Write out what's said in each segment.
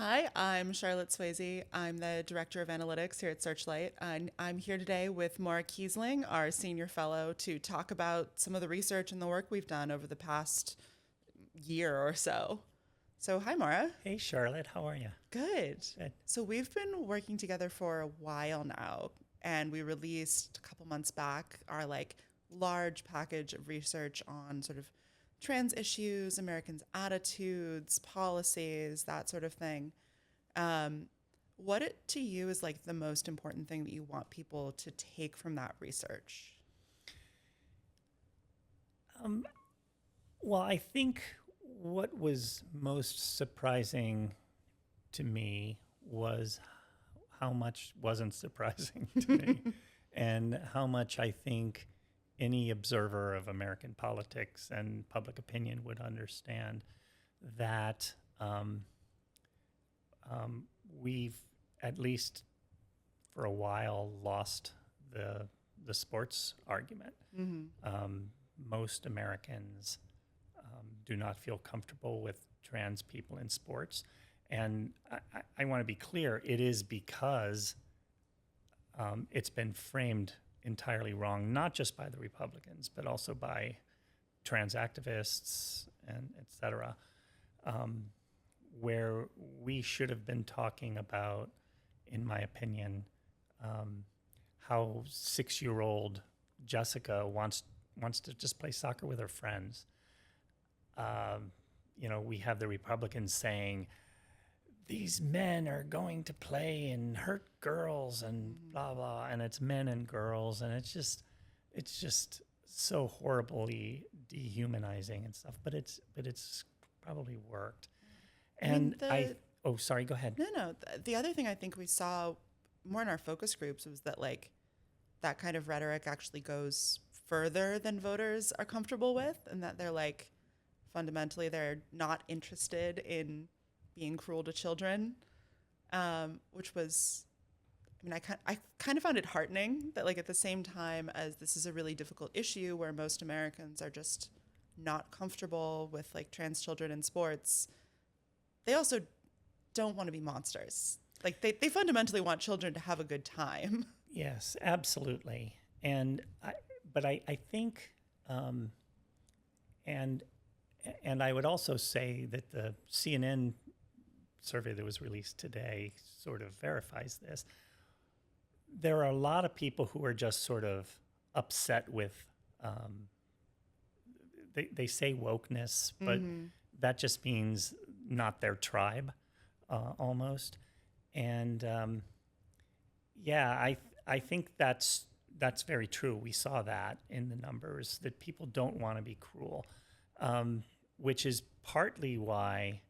Hi, I'm Charlotte Swasey. I'm the Director of Analytics here at Searchlight, and I'm here today with Maura Keisling, our Senior Fellow, to talk about some of the research and the work we've done over the past year or so. So, hi, Maura. Hey, Charlotte, how are you? Good. Good. So, we've been working together for a while now, and we released a couple months back our large package of research on sort of trans issues, Americans' attitudes, policies, that sort of thing. Um, to you is like the most important thing that you want people to take from that research? Um, well, I think what was most surprising to me was how much wasn't surprising to me, and how much I think any observer of American politics and public opinion would understand that we've, at least for a while, lost the sports argument. Mm-hmm. Um, Most Americans do not feel comfortable with trans people in sports. And I want to be clear, it is because it's been framed entirely wrong, not just by the Republicans, but also by trans activists and et cetera, where we should have been talking about, in my opinion, how 6-year-old Jessica wants to just play soccer with her friends. We have the Republicans saying these men are going to play and hurt girls and blah blah, and it's men and girls, and it's just so horribly dehumanizing and stuff. But it's probably worked. And oh, sorry, go ahead. No. The other thing I think we saw more in our focus groups was that that kind of rhetoric actually goes further than voters are comfortable with, and that fundamentally they're not interested in being cruel to children, which was, I kind of found it heartening that at the same time as this is a really difficult issue where most Americans are just not comfortable with trans children in sports, they also don't want to be monsters. They fundamentally want children to have a good time. Yes, absolutely. But I think, and I would also say that the CNN survey that was released today sort of verifies this. There are a lot of people who are just sort of upset with, they say wokeness, but that just means not their tribe, almost. And I think that's very true. We saw that in the numbers, that people don't want to be cruel, which is partly why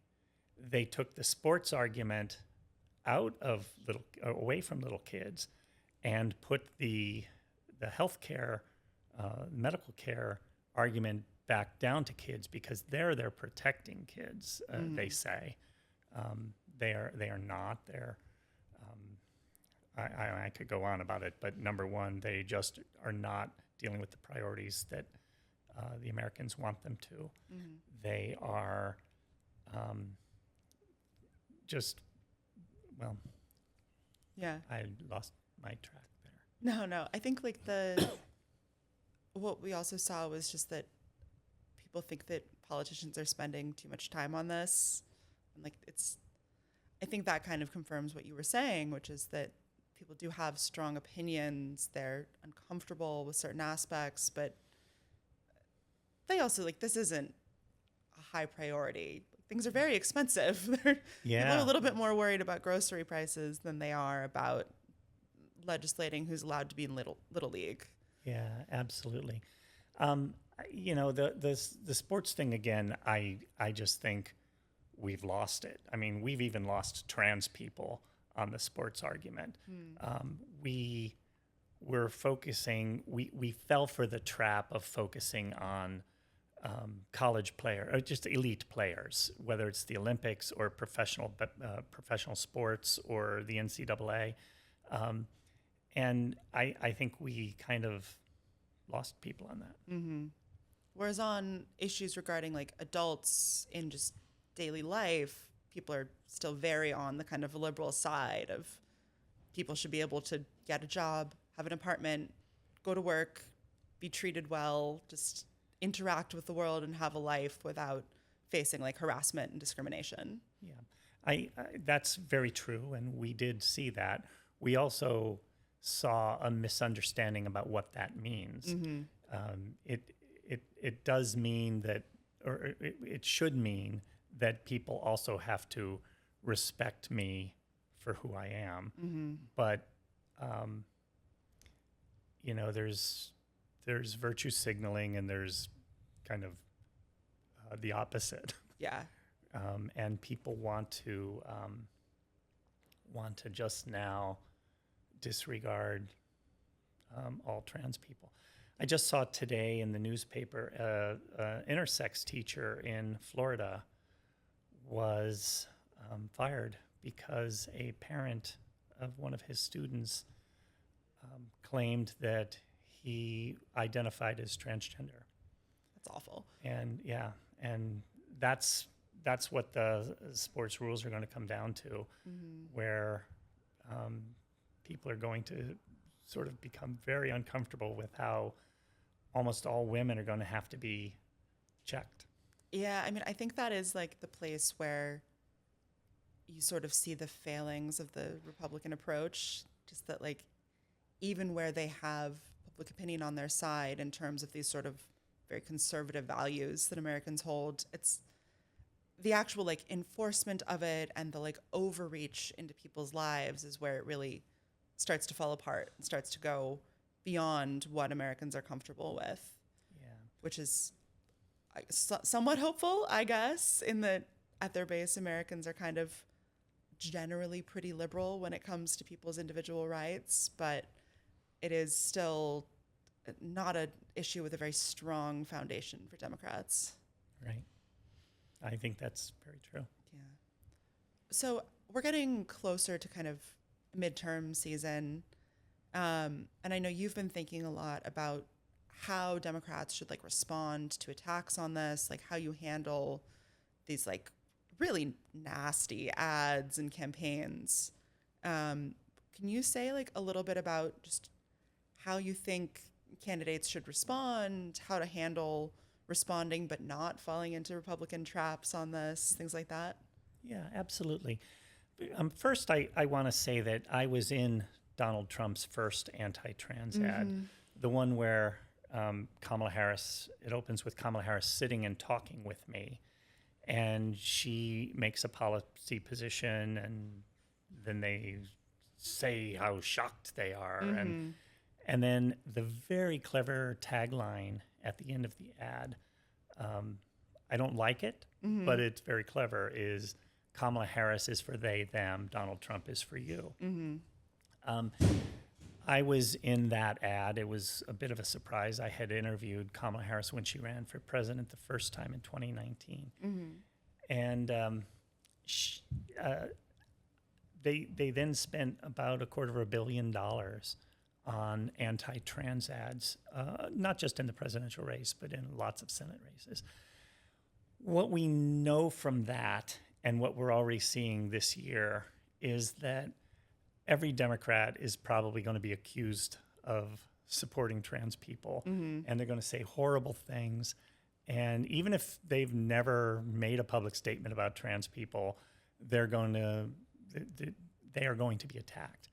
they took the sports argument away from little kids, and put the healthcare, medical care argument back down to kids, because they're protecting kids. They say they are not. I could go on about it, but number one, they just are not dealing with the priorities that the Americans want them to. Mm-hmm. They are Yeah. I lost my track there. No. I think what we also saw was just that people think that politicians are spending too much time on this, and I think that kind of confirms what you were saying, which is that people do have strong opinions. They're uncomfortable with certain aspects, but they also this isn't a high priority. Things are very expensive. People are a little bit more worried about grocery prices than they are about legislating who's allowed to be in little league. Yeah, absolutely. The sports thing again. I just think we've lost it. I mean, we've even lost trans people on the sports argument. We fell for the trap of focusing on college player or just elite players, whether it's the Olympics or professional sports or the NCAA. And I think we kind of lost people on that. Mm-hmm. Whereas on issues regarding adults in just daily life, people are still very on the kind of liberal side of people should be able to get a job, have an apartment, go to work, be treated well, just interact with the world and have a life without facing like harassment and discrimination. Yeah, I that's very true, and we did see that. We also saw a misunderstanding about what that means. It does mean that, or it should mean that people also have to respect me for who I am. But you know, there's virtue signaling, and there's kind of the opposite. Yeah. And people want to just now disregard all trans people. I just saw today in the newspaper an intersex teacher in Florida was fired because a parent of one of his students claimed that he identified as transgender. That's awful. And yeah, and that's what the sports rules are going to come down to, where people are going to sort of become very uncomfortable with how almost all women are going to have to be checked. Yeah, I mean, I think that is like the place where you sort of see the failings of the Republican approach, just that like even where they have public opinion on their side in terms of these sort of very conservative values that Americans hold, it's the actual like enforcement of it and the like overreach into people's lives is where it really starts to fall apart and starts to go beyond what Americans are comfortable with. Yeah. Which is somewhat hopeful, I guess, in that at their base, Americans are kind of generally pretty liberal when it comes to people's individual rights, but it is still not an issue with a very strong foundation for Democrats. Right. I think that's very true. Yeah. So we're getting closer to kind of midterm season. And I know you've been thinking a lot about how Democrats should like respond to attacks on this, like how you handle these like really nasty ads and campaigns. Can you say like a little bit about just how you think candidates should respond, how to handle responding but not falling into Republican traps on this, things like that? Yeah, absolutely. First, I want to say that I was in Donald Trump's first anti-trans ad, the one where Kamala Harris, it opens with Kamala Harris sitting and talking with me, and she makes a policy position, and then they say how shocked they are. And then the very clever tagline at the end of the ad, I don't like it, but it's very clever, is Kamala Harris is for they, them, Donald Trump is for you. I was in that ad. It was a bit of a surprise. I had interviewed Kamala Harris when she ran for president the first time in 2019. And they then spent about $250 million on anti-trans ads, not just in the presidential race, but in lots of Senate races. What we know from that, and what we're already seeing this year, is that every Democrat is probably going to be accused of supporting trans people, and they're going to say horrible things. And even if they've never made a public statement about trans people, they are going to be attacked.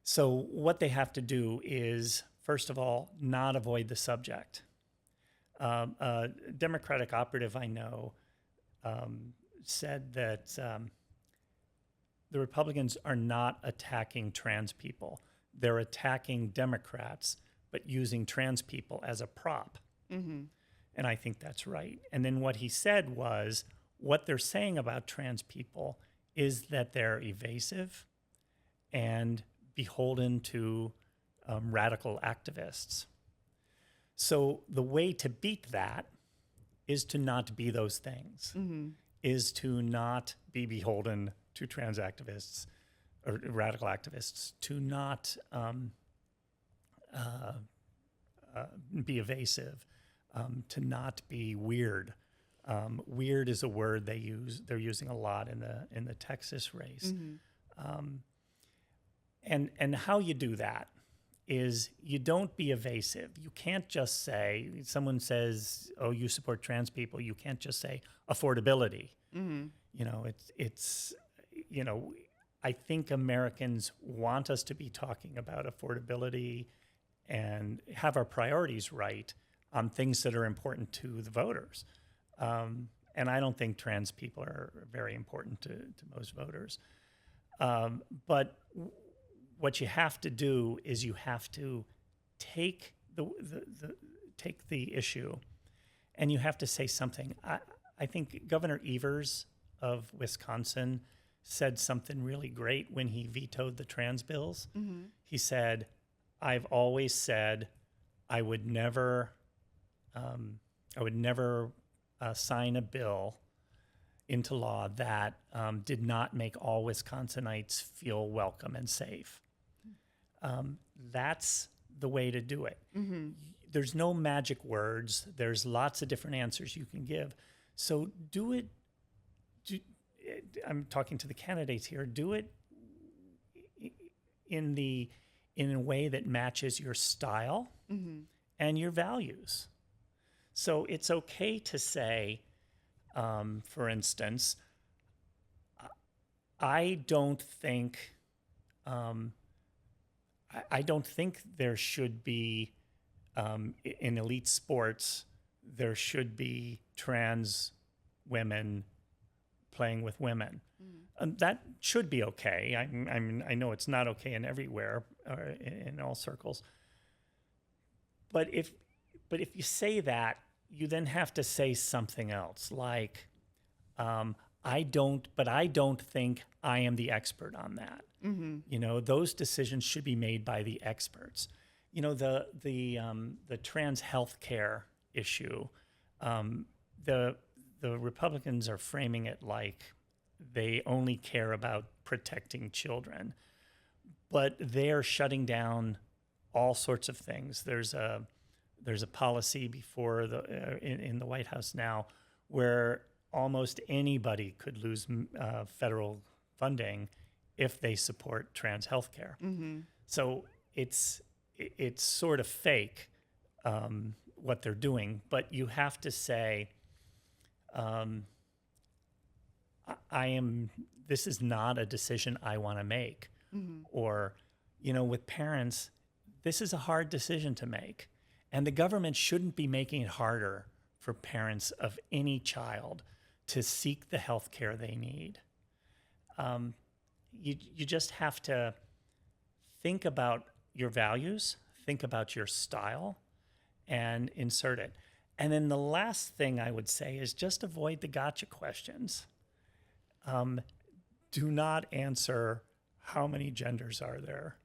So what they have to do is, first of all, not avoid the subject. A Democratic operative I know said that the Republicans are not attacking trans people. They're attacking Democrats, but using trans people as a prop. And I think that's right. And then what he said was, what they're saying about trans people is that they're evasive and beholden to radical activists. So the way to beat that is to not be those things, is to not be beholden to trans activists or radical activists, to not be evasive, to not be weird, Weird is a word they're using a lot in the Texas race. And how you do that is you don't be evasive. You can't just say, someone says, oh, you support trans people. You can't just say affordability. It's I think Americans want us to be talking about affordability and have our priorities right on things that are important to the voters. And I don't think trans people are very important to most voters. But what you have to do is you have to take the issue and you have to say something. I think Governor Evers of Wisconsin said something really great when he vetoed the trans bills. He said, I've always said I would never sign a bill into law that did not make all Wisconsinites feel welcome and safe. That's the way to do it. There's no magic words. There's lots of different answers you can give. So do it. I'm talking to the candidates here. Do it in a way that matches your style and your values. So it's okay to say, for instance, I don't think there should be in elite sports there should be trans women playing with women. That should be okay. I know it's not okay in everywhere or in all circles. But if you say that, you then have to say something else like, I don't think I am the expert on that. Those decisions should be made by the experts. The trans health care issue, the Republicans are framing it like they only care about protecting children, but they're shutting down all sorts of things. There's a policy before in the White House now where almost anybody could lose federal funding if they support trans health care. So it's sort of fake what they're doing, but you have to say, this is not a decision I want to make. Or, with parents, this is a hard decision to make. And the government shouldn't be making it harder for parents of any child to seek the health care they need. You just have to think about your values, think about your style, and insert it. And then the last thing I would say is just avoid the gotcha questions. Do not answer how many genders are there.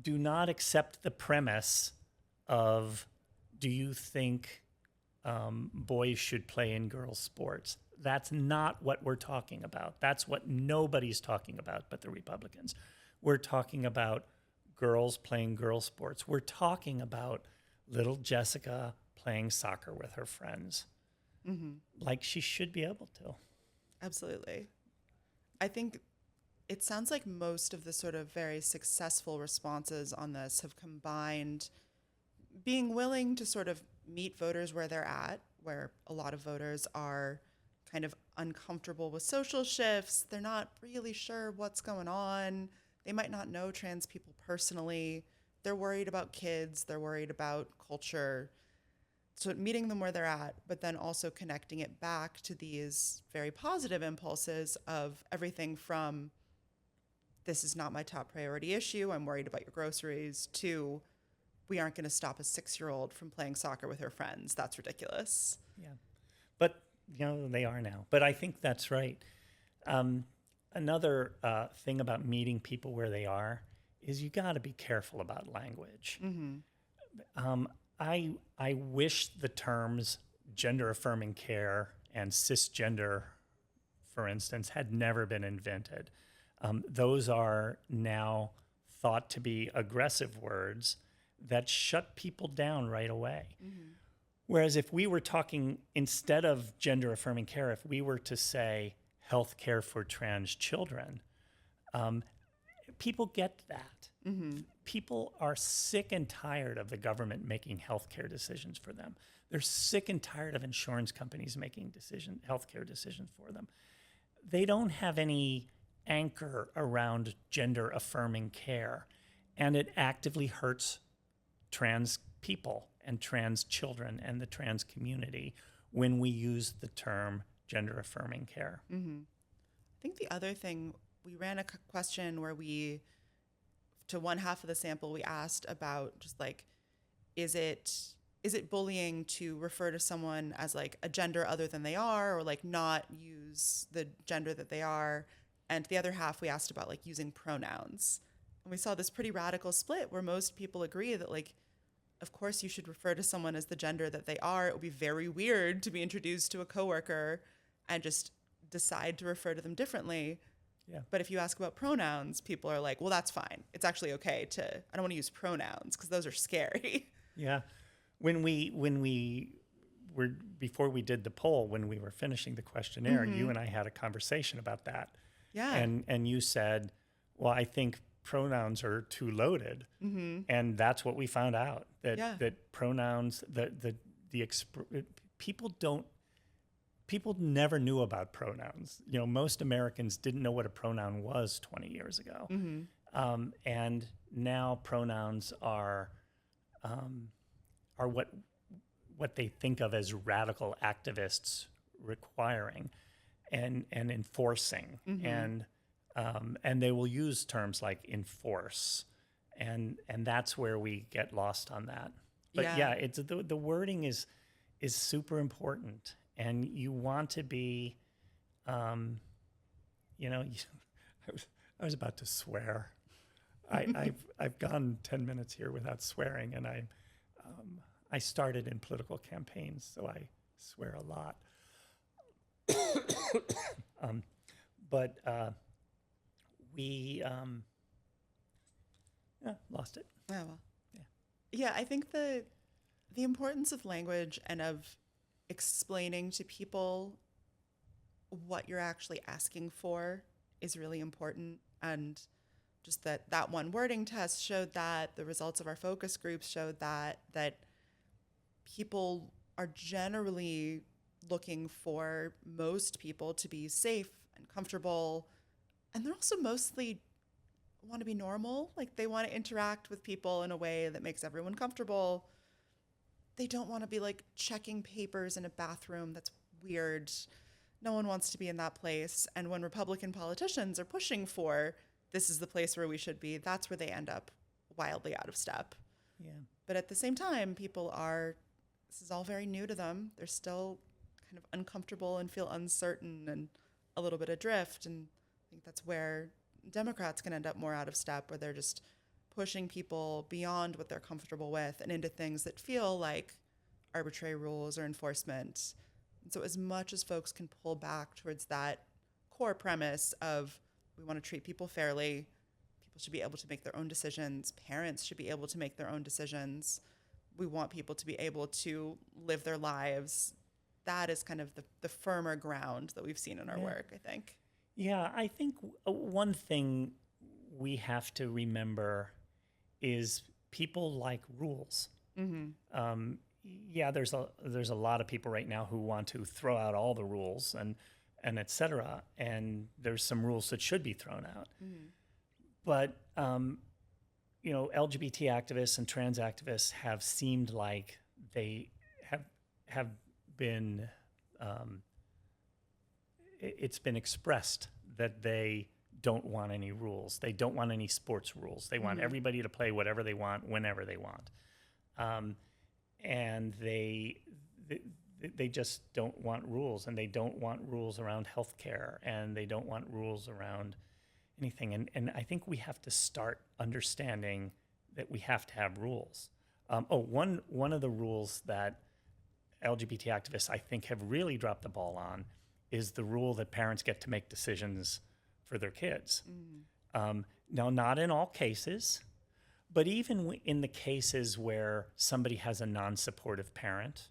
Do not accept the premise of, do you think boys should play in girls' sports? That's not what we're talking about. That's what nobody's talking about but the Republicans. We're talking about girls playing girls' sports. We're talking about little Jessica playing soccer with her friends, like she should be able to. Absolutely. I think it sounds like most of the sort of very successful responses on this have combined being willing to sort of meet voters where they're at, where a lot of voters are kind of uncomfortable with social shifts. They're not really sure what's going on. They might not know trans people personally. They're worried about kids. They're worried about culture. So meeting them where they're at, but then also connecting it back to these very positive impulses of everything from, this is not my top priority issue, I'm worried about your groceries, to, we aren't going to stop a 6-year-old from playing soccer with her friends. That's ridiculous. Yeah. But, they are now. But I think that's right. Another thing about meeting people where they are is you got to be careful about language. I wish the terms gender-affirming care and cisgender, for instance, had never been invented. Those are now thought to be aggressive words that shut people down right away. Whereas if we were talking, instead of gender affirming care, if we were to say health care for trans children, people get that. People are sick and tired of the government making healthcare decisions for them. They're sick and tired of insurance companies making healthcare decisions for them. They don't have any anchor around gender affirming care, and it actively hurts trans people and trans children and the trans community when we use the term gender affirming care. I think the other thing, we ran a question where to one half of the sample, we asked about just like, is it bullying to refer to someone as like a gender other than they are, or like not use the gender that they are? And the other half, we asked about like using pronouns. And we saw this pretty radical split where most people agree that like, of course you should refer to someone as the gender that they are. It would be very weird to be introduced to a coworker and just decide to refer to them differently. Yeah. But if you ask about pronouns, people are like, well, that's fine. It's actually okay I don't want to use pronouns because those are scary. Yeah. When we were, before we did the poll, when we were finishing the questionnaire, you and I had a conversation about that. Yeah. And you said, well, I think pronouns are too loaded. And that's what we found out, that pronouns, people never knew about pronouns. You know, most Americans didn't know what a pronoun was 20 years ago. And now pronouns are what they think of as radical activists requiring and enforcing. And they will use terms like enforce. And that's where we get lost on that. But it's the wording is super important. And you want to be, I was about to swear. I've gone 10 minutes here without swearing, and I started in political campaigns, so I swear a lot. We lost it. Oh, well. Yeah, I think the importance of language and of explaining to people what you're actually asking for is really important. And just that one wording test showed that, the results of our focus groups showed that people are generally looking for most people to be safe and comfortable. And they're also mostly want to be normal. Like they want to interact with people in a way that makes everyone comfortable. They don't want to be like checking papers in a bathroom. That's weird. No one wants to be in that place. And when Republican politicians are pushing for this is the place where we should be, that's where they end up wildly out of step. Yeah. But at the same time, this is all very new to them. They're still kind of uncomfortable and feel uncertain and a little bit adrift. And I think that's where Democrats can end up more out of step, where they're just pushing people beyond what they're comfortable with and into things that feel like arbitrary rules or enforcement. And so as much as folks can pull back towards that core premise of we want to treat people fairly, people should be able to make their own decisions, parents should be able to make their own decisions, we want people to be able to live their lives, that is kind of the firmer ground that we've seen in our work, I think. Yeah, I think one thing we have to remember is people like rules. There's a lot of people right now who want to throw out all the rules and et cetera, and there's some rules that should be thrown out. But LGBT activists and trans activists have seemed like they have been. It's been expressed that they don't want any rules. They don't want any sports rules. They want everybody to play whatever they want, whenever they want. And they just don't want rules, and they don't want rules around healthcare, and they don't want rules around anything. And I think we have to start understanding that we have to have rules. One of the rules that LGBT activists, I think, have really dropped the ball on is the rule that parents get to make decisions for their kids. Now, not in all cases, but even in the cases where somebody has a non-supportive parent,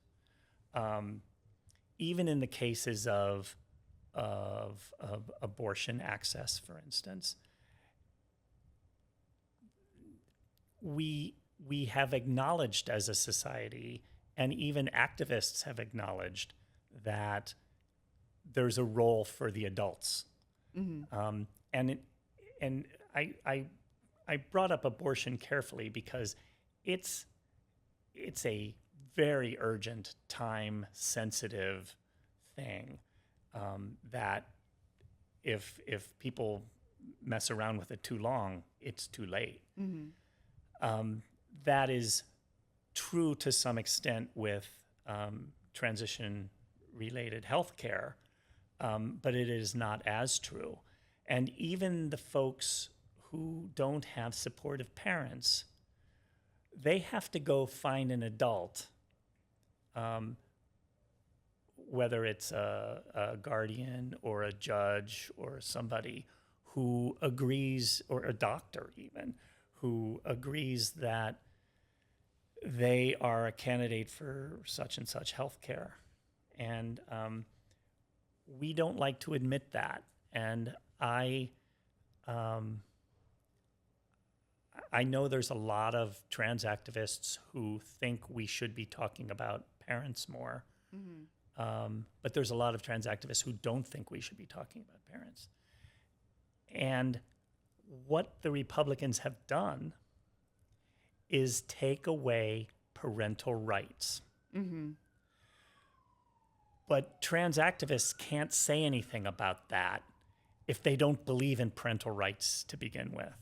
even in the cases of abortion access, for instance, we have acknowledged as a society, and even activists have acknowledged, that there's a role for the adults. And I brought up abortion carefully because it's a very urgent, time sensitive thing, that if people mess around with it too long, it's too late. That is true to some extent with transition related health care, but it is not as true. And even the folks who don't have supportive parents, they have to go find an adult, whether it's a guardian or a judge or somebody who agrees, or a doctor even, who agrees that they are a candidate for such and such health care. And we don't like to admit that. And I know there's a lot of trans activists who think we should be talking about parents more. But there's a lot of trans activists who don't think we should be talking about parents. And what the Republicans have done is take away parental rights. But trans activists can't say anything about that if they don't believe in parental rights to begin with.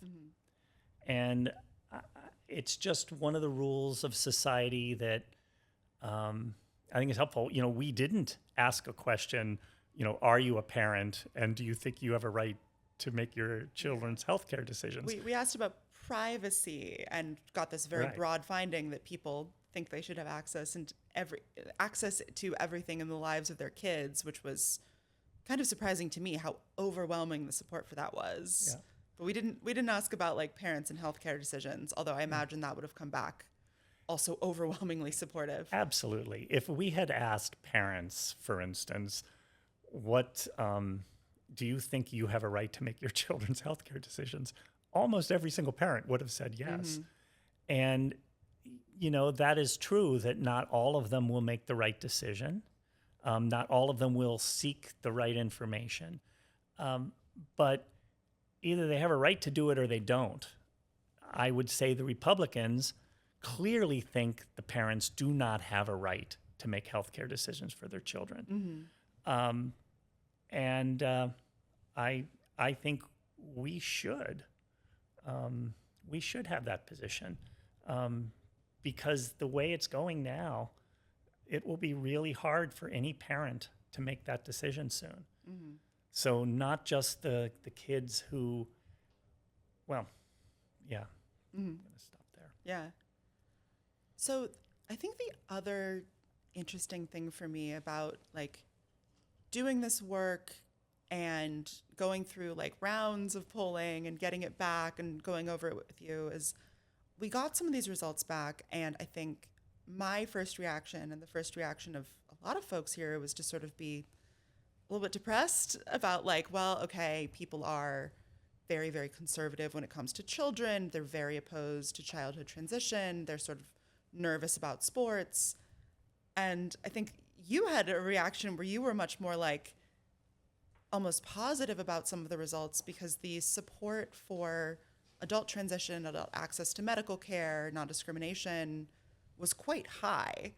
And it's just one of the rules of society that I think is helpful. You know, we didn't ask a question, you know, are you a parent, and do you think you have a right to make your children's healthcare decisions? We asked about privacy and got this very broad finding that people think they should have access to everything in the lives of their kids, which was kind of surprising to me how overwhelming the support for that was. Yeah. But we didn't ask about like parents and healthcare decisions, although I imagine that would have come back also overwhelmingly supportive. Absolutely. If we had asked parents, for instance, what do you think you have a right to make your children's healthcare decisions? Almost every single parent would have said yes. And, you know, that is true, that not all of them will make the right decision. Not all of them will seek the right information. But either they have a right to do it or they don't. I would say the Republicans clearly think the parents do not have a right to make healthcare decisions for their children. And I think we should have that position, because the way it's going now, it will be really hard for any parent to make that decision soon. So not just the kids who, well, yeah, I'm going to stop there. Yeah. So I think the other interesting thing for me about like doing this work and going through like rounds of polling and getting it back and going over it with you is we got some of these results back, and I think my first reaction and the first reaction of a lot of folks here was to sort of be a little bit depressed about like, well, okay, people are very, very conservative when it comes to children. They're very opposed to childhood transition. They're sort of nervous about sports. And I think you had a reaction where you were much more like almost positive about some of the results, because the support for adult transition, adult access to medical care, non-discrimination was quite high.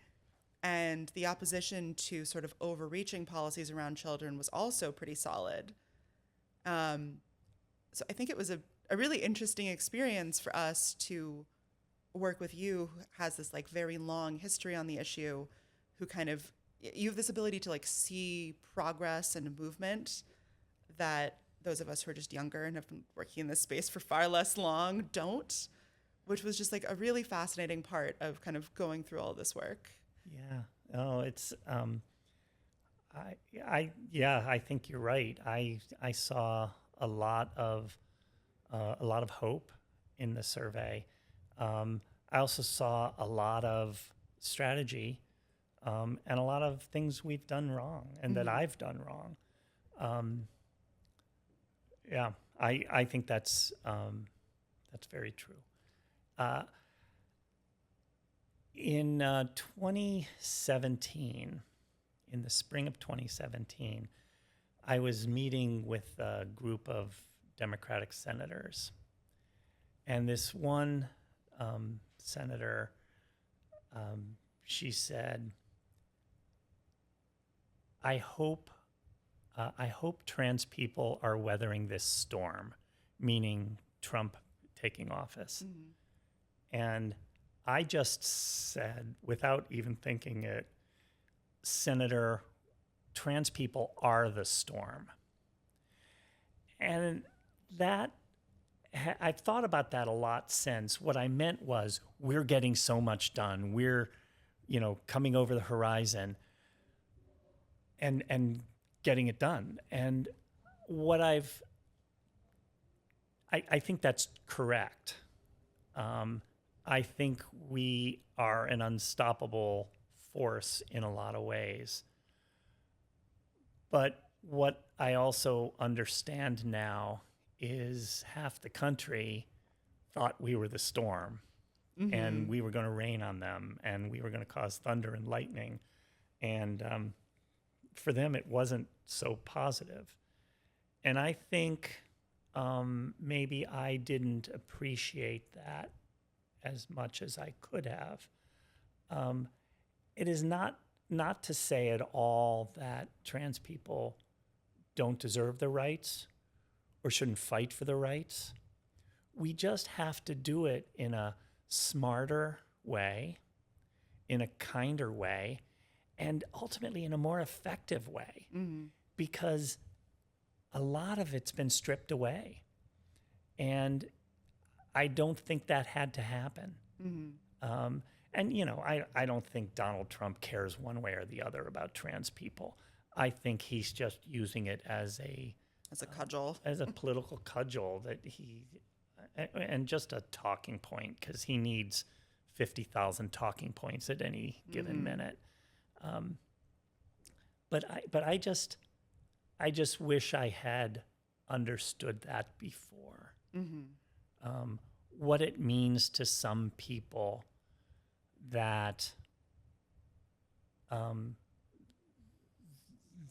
And the opposition to sort of overreaching policies around children was also pretty solid. So I think it was a really interesting experience for us to work with you, who has this like very long history on the issue, who kind of, you have this ability to like see progress and movement that those of us who are just younger and have been working in this space for far less long don't, which was just like a really fascinating part of kind of going through all this work. Yeah. Oh, it's, I think you're right. I saw a lot of hope in the survey. I also saw a lot of strategy. and a lot of things we've done wrong and that I've done wrong. Yeah, I think that's very true. In 2017, in the spring of 2017, I was meeting with a group of Democratic senators. And this one senator, she said, I hope trans people are weathering this storm, meaning Trump taking office. And I just said, without even thinking it, Senator, trans people are the storm. And that, I've thought about that a lot since. What I meant was, we're getting so much done. We're, coming over the horizon and getting it done. And what I think that's correct. I think we are an unstoppable force in a lot of ways. But what I also understand now is half the country thought we were the storm, and we were going to rain on them, and we were going to cause thunder and lightning. And for them, it wasn't so positive. And I think maybe I didn't appreciate that as much as I could have. It is not to say at all that trans people don't deserve their rights or shouldn't fight for their rights. We just have to do it in a smarter way, in a kinder way, and ultimately in a more effective way, because a lot of it's been stripped away. And I don't think that had to happen. And, I don't think Donald Trump cares one way or the other about trans people. I think he's just using it as a cudgel, as a political cudgel and just a talking point, because he needs 50,000 talking points at any given minute. But I just wish I had understood that before. What it means to some people that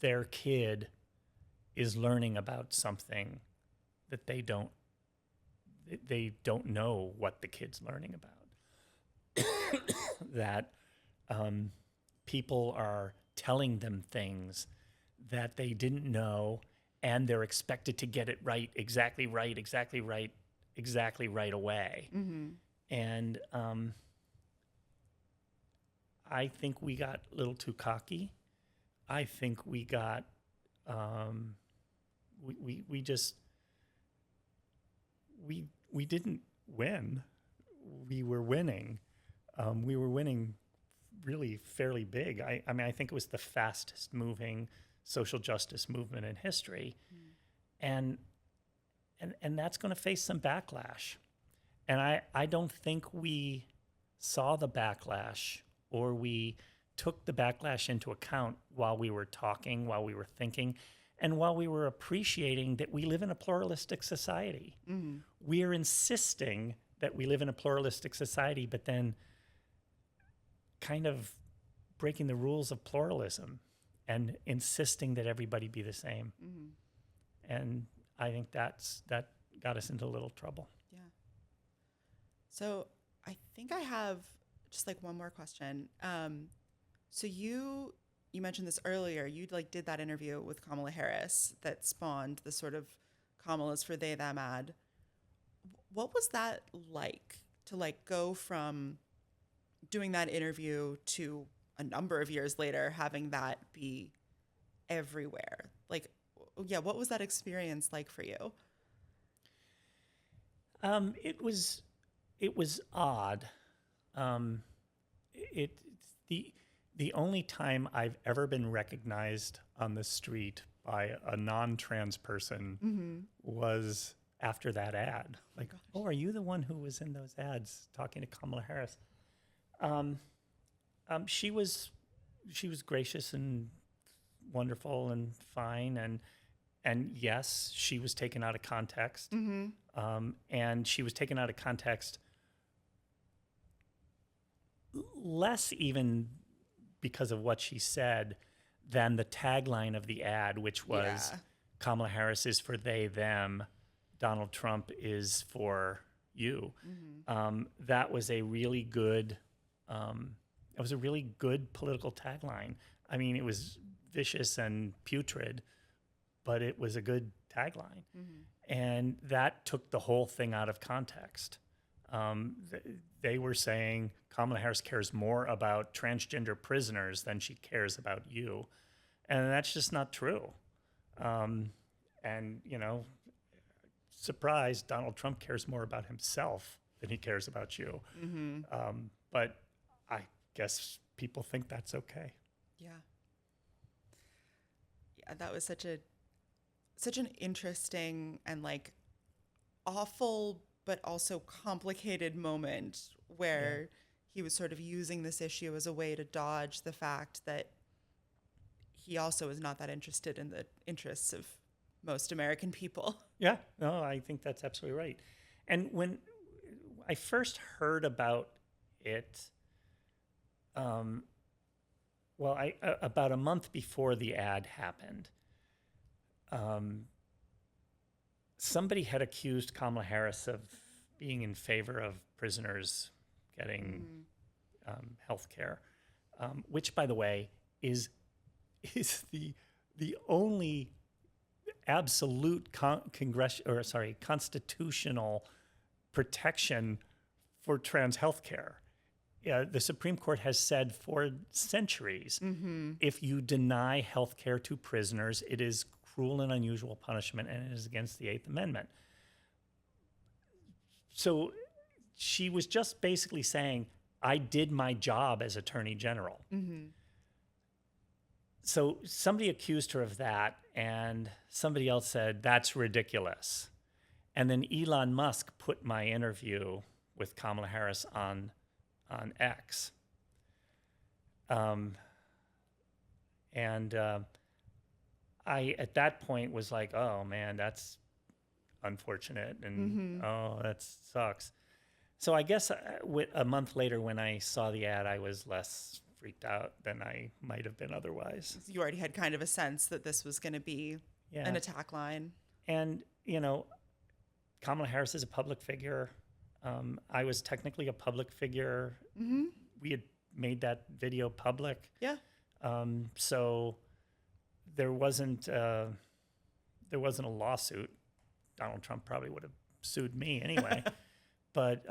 their kid is learning about something that they don't know what the kid's learning about. That people are telling them things that they didn't know, and they're expected to get it right, exactly right away. And I think we got a little too cocky. I think we got we didn't win. We were winning. We were winning really fairly big. I mean, I think it was the fastest moving social justice movement in history. And that's going to face some backlash. And I don't think we saw the backlash, or we took the backlash into account while we were talking, while we were thinking, and while we were appreciating that we live in a pluralistic society. We're insisting that we live in a pluralistic society, but then kind of breaking the rules of pluralism and insisting that everybody be the same. And I think that got us into a little trouble. Yeah. So I think I have just like one more question. So you mentioned this earlier. You did that interview with Kamala Harris that spawned the sort of Kamala's for they them ad. What was that like to go from doing that interview to a number of years later having that be everywhere? What was that experience like for you? It was odd. The only time I've ever been recognized on the street by a non-trans person was after that ad. Oh, are you the one who was in those ads talking to Kamala Harris? She was she was gracious and wonderful and fine, and yes, she was taken out of context, and she was taken out of context less even because of what she said than the tagline of the ad, which was Kamala Harris is for they, them, Donald Trump is for you. That was a really good, political tagline. I mean, it was vicious and putrid, but it was a good tagline. And that took the whole thing out of context. They were saying Kamala Harris cares more about transgender prisoners than she cares about you. And that's just not true. And, surprise, Donald Trump cares more about himself than he cares about you. But I guess people think that's okay. Yeah. Yeah, that was such an interesting and like awful but also complicated moment where he was sort of using this issue as a way to dodge the fact that he also is not that interested in the interests of most American people. Yeah, no, I think that's absolutely right. And when I first heard about it, about a month before the ad happened, somebody had accused Kamala Harris of being in favor of prisoners getting health care, which, by the way, is the only absolute constitutional protection for trans health care. The Supreme Court has said for centuries, if you deny health care to prisoners, it is cruel and unusual punishment, and it is against the Eighth Amendment. So she was just basically saying, I did my job as Attorney General. So somebody accused her of that, and somebody else said, that's ridiculous. And then Elon Musk put my interview with Kamala Harris on X. I, at that point, was like, oh, man, that's unfortunate, and oh, that sucks. So I guess a month later when I saw the ad, I was less freaked out than I might have been otherwise. You already had kind of a sense that this was going to be an attack line. And, Kamala Harris is a public figure. I was technically a public figure. We had made that video public. Yeah. So there wasn't a lawsuit. Donald Trump probably would have sued me anyway. But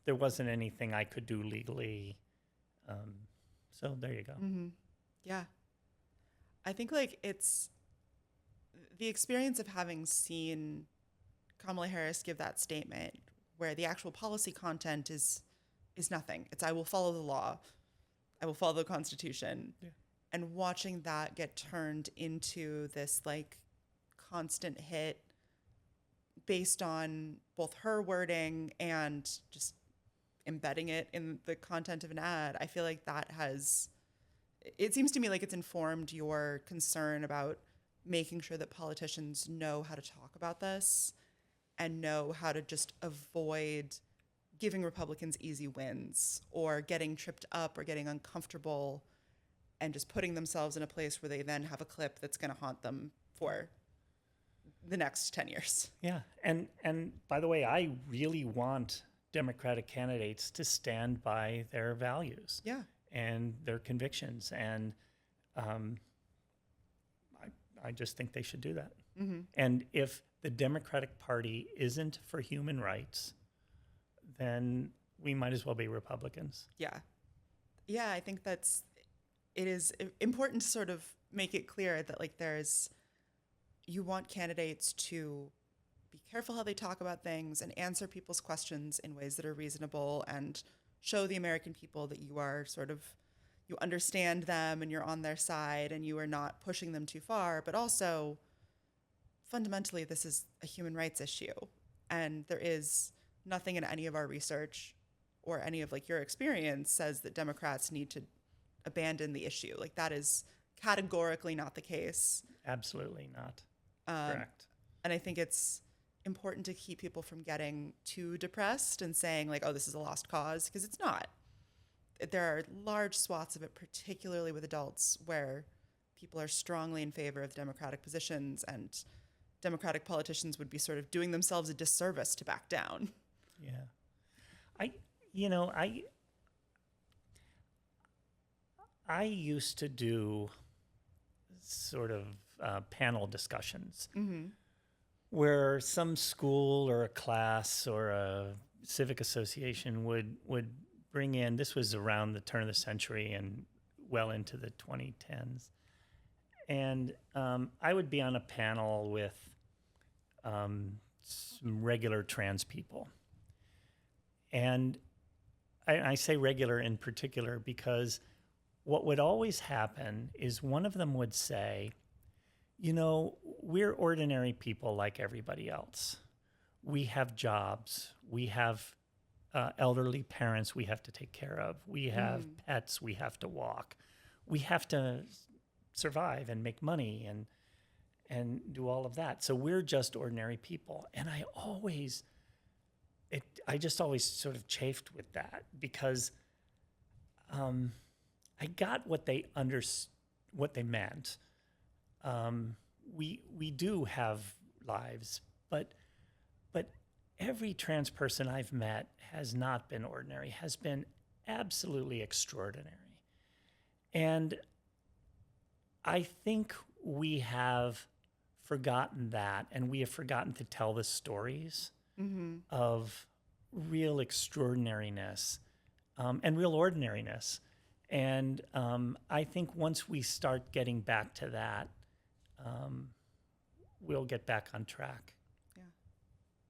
there wasn't anything I could do legally. So there you go. Yeah. I think it's the experience of having seen Kamala Harris give that statement where the actual policy content is nothing. It's I will follow the law. I will follow the Constitution. Yeah. And watching that get turned into this like constant hit based on both her wording and just embedding it in the content of an ad, I feel like it seems to me like it's informed your concern about making sure that politicians know how to talk about this and know how to just avoid giving Republicans easy wins or getting tripped up or getting uncomfortable and just putting themselves in a place where they then have a clip that's going to haunt them for the next 10 years. Yeah. And by the way, I really want Democratic candidates to stand by their values and their convictions. And I just think they should do that. And if the Democratic Party isn't for human rights, then we might as well be Republicans. Yeah. Yeah, I think it is important to sort of make it clear that you want candidates to be careful how they talk about things and answer people's questions in ways that are reasonable and show the American people that you are you understand them and you're on their side and you are not pushing them too far, but also fundamentally this is a human rights issue. And there is nothing in any of our research or any of your experience says that Democrats need to abandon the issue. Like that is categorically not the case. Absolutely not. Um, Correct. and I think it's important to keep people from getting too depressed and saying like, oh, this is a lost cause, because it's not. There are large swaths of it, particularly with adults, where people are strongly in favor of democratic positions, and democratic politicians would be sort of doing themselves a disservice to back down. Yeah. I, you know, I used to do sort of panel discussions where some school or a class or a civic association would bring in, this was around the turn of the century and well into the 2010s. And I would be on a panel with some regular trans people. And I say regular in particular because what would always happen is one of them would say, you know, we're ordinary people like everybody else. We have jobs. We have elderly parents we have to take care of. We have pets we have to walk. We have to survive and make money and do all of that. So we're just ordinary people. And I just always sort of chafed with that because I got what they meant. We do have lives, but every trans person I've met has not been ordinary, has been absolutely extraordinary. And I think we have forgotten that, and we have forgotten to tell the stories of real extraordinariness and real ordinariness. And I think once we start getting back to that, we'll get back on track.